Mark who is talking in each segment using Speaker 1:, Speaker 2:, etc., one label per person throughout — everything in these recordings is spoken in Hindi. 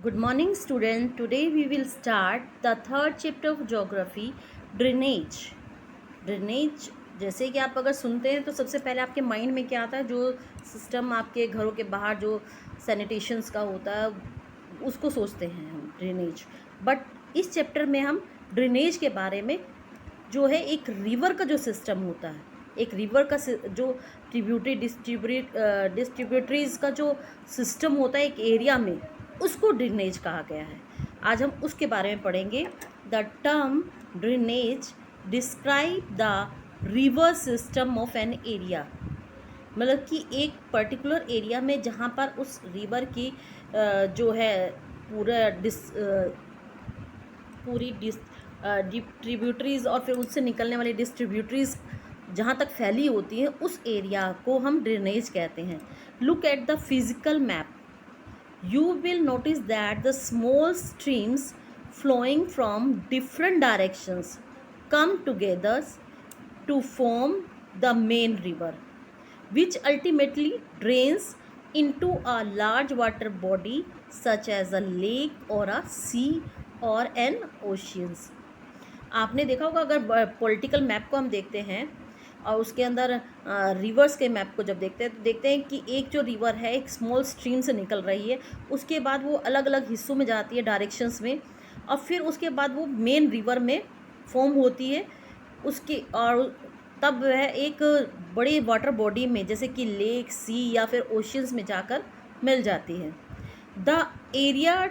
Speaker 1: Good morning, student. Today we will start the third chapter of geography, drainage. Drainage जैसे कि आप अगर सुनते हैं तो सबसे पहले आपके माइंड में क्या आता है, जो सिस्टम आपके घरों के बाहर जो सैनिटेशंस का होता है उसको सोचते हैं हम ड्रेनेज। बट इस चैप्टर में हम ड्रेनेज के बारे में जो है एक रिवर का जो सिस्टम होता है, एक रिवर का जो डिस्ट्रीब्यूटरीज का जो सिस्टम होता है एक एरिया में, उसको ड्रेनेज कहा गया है। आज हम उसके बारे में पढ़ेंगे। The term drainage describe the river system of an area, मतलब कि एक पर्टिकुलर एरिया में जहाँ पर उस रिवर की जो है पूरी डिस्ट्रीब्यूटरीज और फिर उससे निकलने वाली डिस्ट्रीब्यूटरीज जहाँ तक फैली होती हैं, उस एरिया को हम ड्रेनेज कहते हैं। Look at the physical map, you will notice that the small streams flowing from different directions come together to form the main river, which ultimately drains into a large water body such as a lake or a sea or an oceans. आपने देखा होगा, अगर पॉलिटिकल मैप को हम देखते हैं और उसके अंदर रिवर्स के मैप को जब देखते हैं तो देखते हैं कि एक जो रिवर है एक स्मॉल स्ट्रीम से निकल रही है, उसके बाद वो अलग अलग हिस्सों में जाती है डायरेक्शंस में, और फिर उसके बाद वो मेन रिवर में फॉर्म होती है उसकी, और तब वह एक बड़ी वाटर बॉडी में जैसे कि लेक, सी या फिर ओशियंस में जाकर मिल जाती है। The area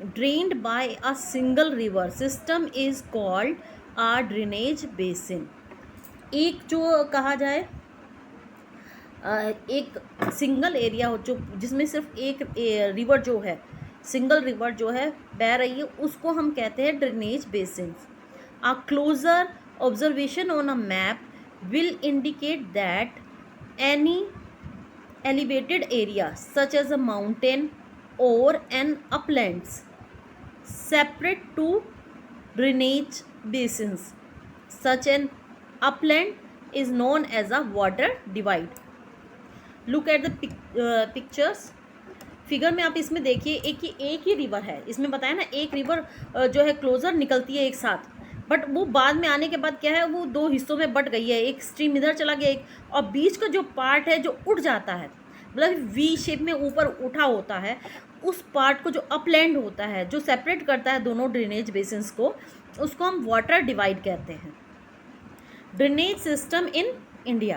Speaker 1: drained by a single river system is called a drainage basin. एक जो कहा जाए एक सिंगल एरिया हो जो जिसमें सिर्फ एक रिवर जो है, सिंगल रिवर जो है बह रही है, उसको हम कहते हैं drainage basin. A closer observation on a map will indicate that any elevated area such as a mountain और an uplands separate two drainage basins such an upland is known as a water divide. Look at the pictures. Figure में आप इसमें देखिए, एक ही रिवर है, इसमें बताया ना एक रिवर जो है क्लोजर निकलती है एक साथ, बट वो बाद में आने के बाद क्या है, वो दो हिस्सों में बट गई है, एक स्ट्रीम इधर चला गया एक, और बीच का जो पार्ट है जो उठ जाता है, मतलब वी शेप में ऊपर उठा होता है, उस पार्ट को जो अपलैंड होता है जो सेपरेट करता है दोनों ड्रेनेज बेसिन्स को, उसको हम वाटर डिवाइड कहते हैं। Drainage system in India.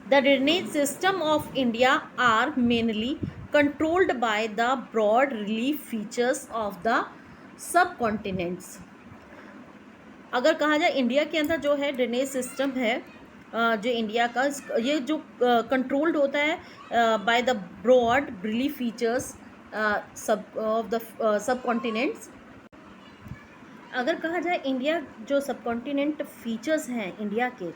Speaker 1: The drainage system of India are mainly controlled by the broad relief features of the subcontinents. अगर कहा जाए इंडिया के अंदर जो है ड्रेनेज सिस्टम है, जो इंडिया का ये जो कंट्रोल्ड होता है by the broad relief features of the subcontinents. अगर कहा जाए इंडिया जो सबकॉन्टिनेंट फीचर्स हैं, इंडिया के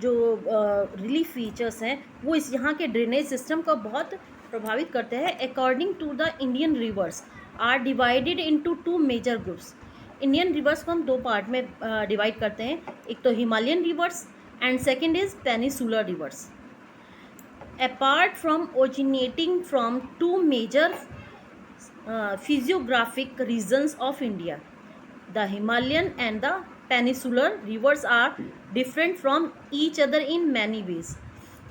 Speaker 1: जो रिलीफ फीचर्स हैं, वो इस यहाँ के ड्रेनेज सिस्टम को बहुत प्रभावित करते हैं। According to the Indian rivers are divided into two major groups. Indian rivers को हम दो पार्ट में डिवाइड करते हैं, एक तो Himalayan rivers and second is peninsular rivers. Apart from originating from two major physiographic regions of India, the Himalayan and the peninsular rivers are different from each other in many ways.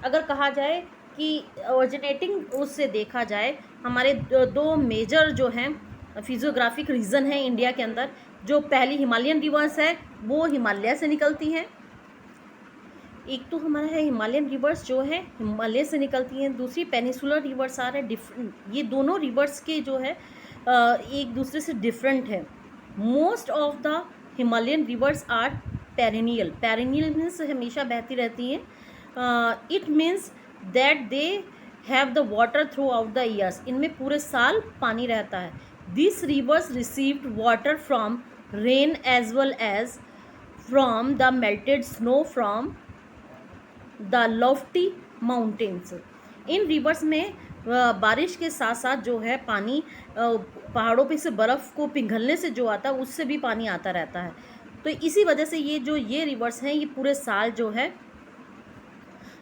Speaker 1: अगर कहा जाए कि ओरिजिनेटिंग उससे देखा जाए, हमारे दो मेजर जो हैं फिजियोग्राफिक रीजन है इंडिया के अंदर। जो पहली हिमालयन रिवर्स है वो हिमालय से निकलती हैं, एक तो हमारा है हिमालयन रिवर्स जो है हिमालय से निकलती हैं, दूसरी पेनिसुलर रिवर्स आ रहे डिफरेंट। ये दोनों रिवर्स के जो है एक दूसरे से डिफरेंट है। Most of the Himalayan rivers are perennial. Perennial means हमेशा बहती रहती हैं। It means that they have the water throughout the years, इनमें पूरे साल पानी रहता है। This rivers received water from rain as well as from the melted snow from the lofty mountains. इन रिवर्स में बारिश के साथ साथ जो है पानी पहाड़ों पे से बर्फ़ को पिघलने से जो आता है उससे भी पानी आता रहता है। तो इसी वजह से ये रिवर्स हैं, ये पूरे साल जो है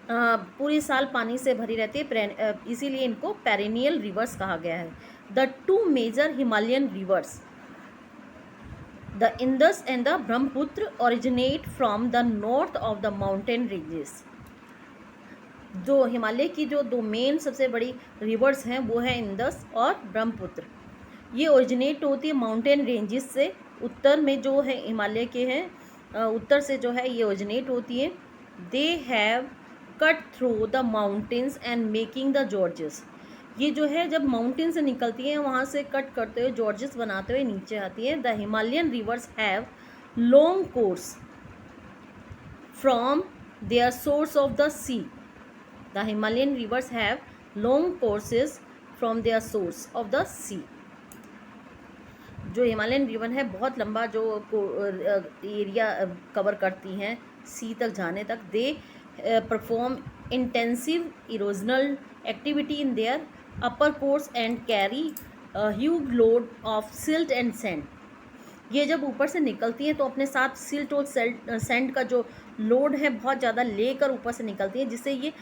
Speaker 1: पूरी साल पानी से भरी रहती है, इसीलिए इनको पेरिनियल रिवर्स कहा गया है। The two major Himalayan rivers the Indus and the Brahmaputra originate from the north of the mountain ranges. जो हिमालय की जो दो मेन सबसे बड़ी रिवर्स हैं वो है इंडस और ब्रह्मपुत्र। ये ओरिजिनेट होती है माउंटेन रेंजेस से, उत्तर में जो है हिमालय के हैं, उत्तर से जो है ये ओरिजिनेट होती है। They have cut through the mountains and making the George's. ये जो है जब माउंटेन से निकलती हैं वहाँ से कट करते हुए जॉर्जेस बनाते हुए नीचे आती है। The Himalayan rivers have long course from their source of the sea. The Himalayan rivers have long courses from their source of the sea. जो हिमालयन रिवर है बहुत लंबा जो एरिया कवर करती हैं सी तक जाने तक। They perform intensive erosional activity in their upper course and carry huge load of silt and sand. ये जब ऊपर से निकलती हैं तो अपने साथ सिल्ट और सैंड का जो लोड है बहुत ज़्यादा लेकर ऊपर से निकलती हैं, जिससे ये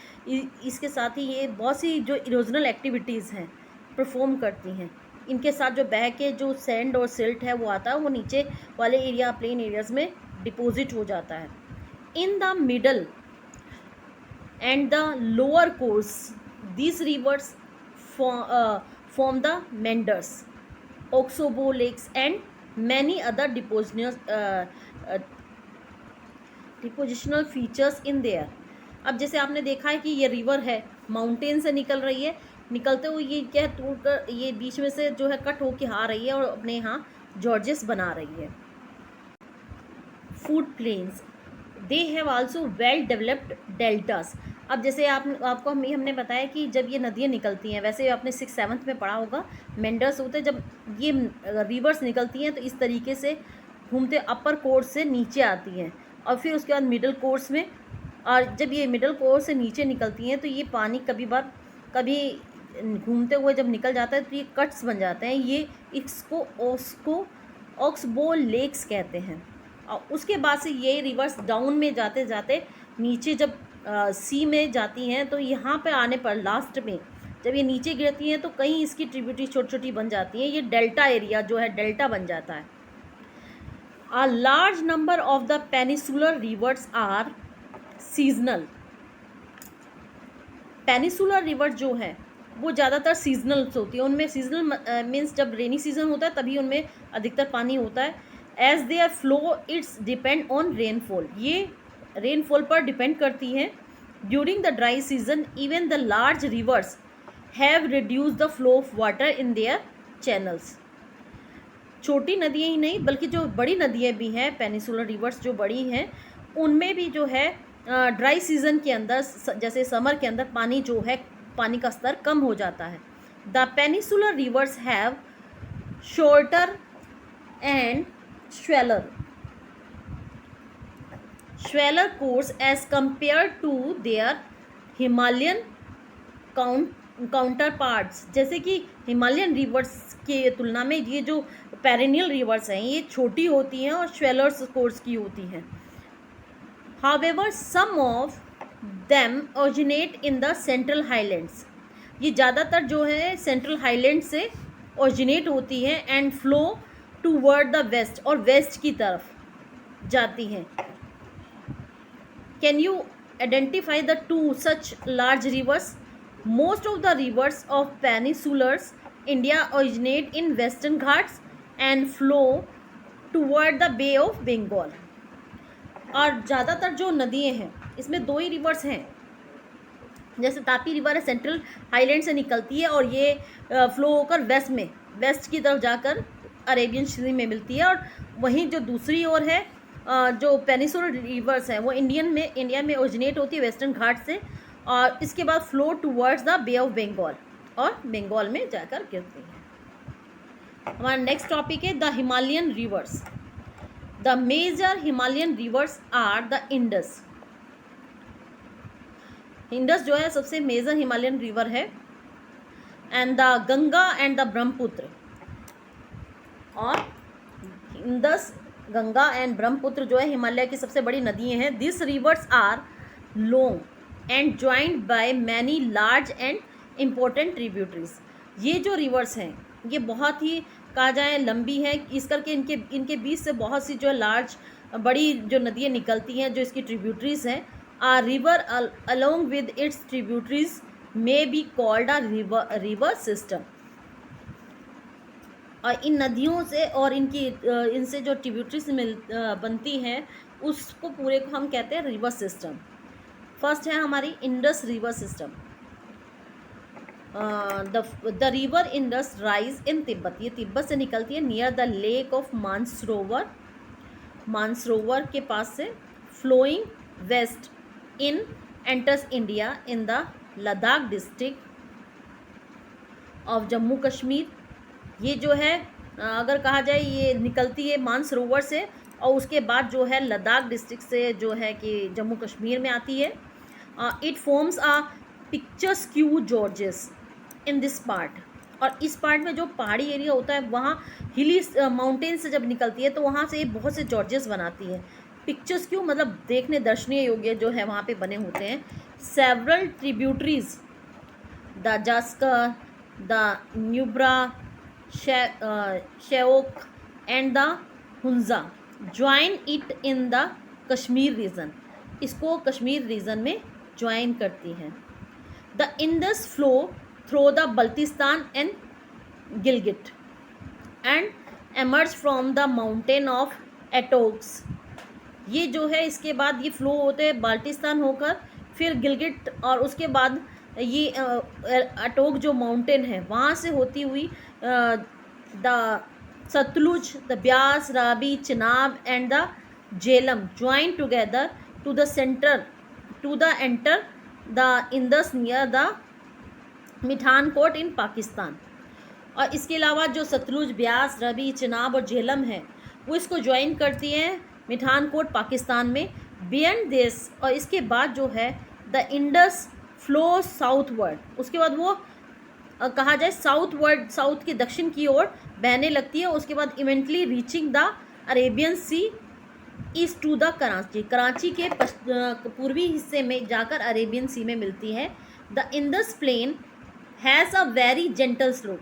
Speaker 1: इसके साथ ही ये बहुत सी जो इरोजनल एक्टिविटीज़ हैं परफॉर्म करती हैं। इनके साथ जो बह के जो सैंड और सिल्ट है वो आता है, वो नीचे वाले एरिया प्लेन एरियाज में डिपॉजिट हो जाता है। In the middle and the lower course these rivers form the meanders, Oxbow lakes and many other depositional features in there। अब जैसे आपने देखा है कि ये रिवर है माउंटेन से निकल रही है, निकलते हुए ये क्या टूट कर ये बीच में से जो है कट होके आ रही है और अपने यहाँ जॉर्जेस बना रही है। Flood plains, they have also well developed deltas. अब जैसे आपको हमने बताया कि जब ये नदियाँ निकलती हैं, वैसे आपने 6th-7th में पढ़ा होगा मेंडर्स होते हैं, जब ये रिवर्स निकलती हैं तो इस तरीके से घूमते अपर कोर्स से नीचे आती हैं और फिर उसके बाद मिडल कोर्स में, और जब ये मिडल कोर्स से नीचे निकलती हैं तो ये पानी कभी घूमते हुए जब निकल जाता है तो ये कट्स बन जाते हैं। ये इसको ऑक्सबो लेक्स कहते हैं। और उसके बाद से ये रिवर्स डाउन में जाते जाते नीचे जब सी में जाती हैं तो यहाँ पे आने पर लास्ट में जब ये नीचे गिरती हैं तो कहीं इसकी ट्रिब्यूटरी छोटी छोटी बन जाती हैं। ये डेल्टा एरिया जो है डेल्टा बन जाता है। A large number of the peninsular rivers are seasonal। Peninsular river जो है वो ज़्यादातर सीजनल होती है। उनमें सीजनल मीन्स जब रेनी सीजन होता है तभी उनमें अधिकतर पानी होता है। As their flow it's depend on rainfall, ये रेनफॉल पर डिपेंड करती हैं। During the dry season even the large rivers have reduce the flow of water in their channels. छोटी नदियाँ ही नहीं बल्कि जो बड़ी नदियाँ भी हैं, पेनिसुलर रिवर्स जो बड़ी हैं, उनमें भी जो है ड्राई सीजन के अंदर जैसे समर के अंदर पानी जो है पानी का स्तर कम हो जाता है। The peninsular reverse have shorter and swallow course as compared to their Himalayan counterparts। जैसे कि हिमालयन रिवर्स के तुलना में ये जो पेरिनियल रिवर्स हैं ये छोटी होती हैं और swallow course की होती हैं। However, some of them originate in the Central Highlands। ये ज़्यादातर जो है सेंट्रल हाईलैंड से ओरिजिनेट होती हैं and flow toward the west, और वेस्ट की तरफ जाती हैं। Can you identify the two such large rivers? Most of the rivers of peninsulars India originate in Western Ghats and flow toward the bay of Bengal. और ज़्यादातर जो नदियाँ हैं इसमें दो ही रिवर्स हैं। जैसे तापी रिवर है सेंट्रल हाईलैंड से निकलती है और ये फ्लो होकर वेस्ट की तरफ जाकर अरेबियन सी में मिलती है, और वहीं जो दूसरी ओर है जो पेनिसुलर रिवर्स हैं वो इंडिया में ओरिजिनेट होती है वेस्टर्न घाट से, और इसके बाद flow towards the bay of Bengal और बंगाल में जाकर गिरती है। हमारा नेक्स्ट टॉपिक है the Himalayan rivers. The major Himalayan rivers are the Indus. Indus जो है सबसे मेजर हिमालयन रिवर है, and the Ganga and the Brahmaputra. और इंडस, गंगा एंड ब्रह्मपुत्र जो है हिमालय की सबसे बड़ी नदियाँ हैं। This rivers are long and joined by many large and important tributaries. ये जो रिवर्स हैं ये बहुत ही कहा जाए लंबी है, इस करके इनके बीच से बहुत सी जो लार्ज बड़ी जो नदियाँ निकलती हैं जो इसकी ट्रिब्यूटरीज हैं। A river along with its tributaries may be called a river system. और इन नदियों से और इनसे जो ट्रिब्यूटरीज बनती हैं उसको पूरे को हम कहते हैं रिवर सिस्टम। फर्स्ट है हमारी Indus river system. The river Indus rise in Tibet, ये तिब्बत से निकलती है near the lake of Mansarovar, Mansarovar के पास से, flowing west in enters India in the Ladakh district of Jammu Kashmir. ये जो है अगर कहा जाए ये निकलती है मानसरोवर से और उसके बाद जो है लद्दाख डिस्ट्रिक्ट से जो है कि जम्मू कश्मीर में आती है। It forms a picturesque gorges in this part, और इस पार्ट में जो पहाड़ी एरिया होता है वहाँ हिली माउंटेन से जब निकलती है तो वहाँ से बहुत से जॉर्जेस बनाती है। पिक्चर्स्क्यू मतलब देखने दर्शनीय योग्य जो है वहाँ पे बने होते हैं। Several tributaries the Zaskar, the Nubra, Shyok and the Hunza join it in the Kashmir region, इसको कश्मीर रीजन में ज्वाइन करती हैं। The Indus flow through the Baltistan and Gilgit and emerge from the mountain of Attock. ये जो है इसके बाद ये फ्लो होते हैं बाल्टिस्तान होकर फिर गिलगिट, और उसके बाद ये अटोक जो माउंटेन है वहाँ से होती हुई the Sutlej, the Beas, Ravi, Chenab and the Jhelum join together to the centre to the enter the Indus near the Mithankot in Pakistan. और इसके अलावा जो सतलुज, ब्यास, रवि, चिनाब और झेलम है वो इसको ज्वाइन करती हैं मिठानकोट पाकिस्तान में। बियॉन्ड दिस, और इसके बाद जो है द इंडस फ्लो साउथवर्ड, उसके बाद वो कहा जाए साउथवर्ड, साउथ के दक्षिण की ओर बहने लगती है। उसके बाद eventually reaching the Arabian sea east to the Karachi, Karachi के पूर्वी हिस्से में जाकर अरेबियन सी में मिलती है। The Indus plain has a very gentle slope,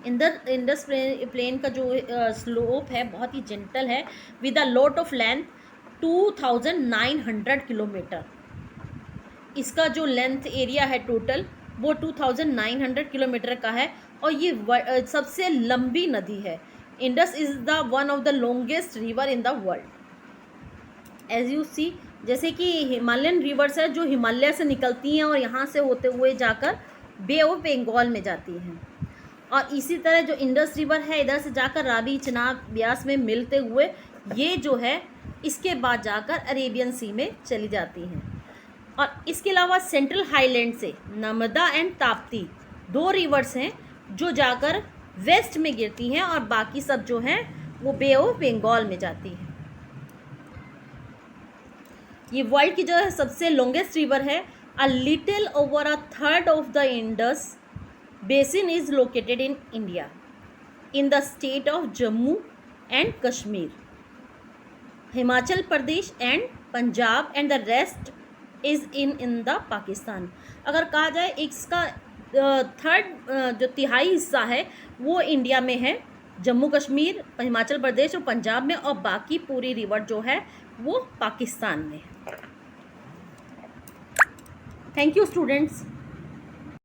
Speaker 1: Indus plain का जो स्लोप है बहुत ही जेंटल है। With a lot of length 2900 kilometre, इसका जो लेंथ एरिया है टोटल वो 2900 किलोमीटर का है और ये सबसे लंबी नदी है। Indus is the one of the longest river in the world. As you see, जैसे कि हिमालयन रिवर्स है जो हिमालय से निकलती हैं और यहाँ से होते हुए जाकर बे ऑफ बंगाल में जाती हैं, और इसी तरह जो इंडस रिवर है इधर से जाकर रावी, चिनाब, ब्यास में मिलते हुए ये जो है इसके बाद जाकर अरेबियन सी में चली जाती हैं। और इसके अलावा सेंट्रल हाईलैंड से नर्मदा एंड ताप्ती 2 रिवर्स हैं जो जाकर वेस्ट में गिरती हैं और बाकी सब जो हैं वो बे ऑफ बंगाल में जाती हैं। ये वर्ल्ड की जो है सबसे लॉन्गेस्ट रिवर है। A little over a third of the Indus basin is located in India in the state of Jammu and Kashmir, Himachal Pradesh and Punjab and the rest is in the Pakistan. अगर कहा जाए इसका थर्ड जो तिहाई हिस्सा है वो इंडिया में है, जम्मू कश्मीर, हिमाचल प्रदेश और पंजाब में, और बाकी पूरी रिवर जो है वो पाकिस्तान में है। Thank you students.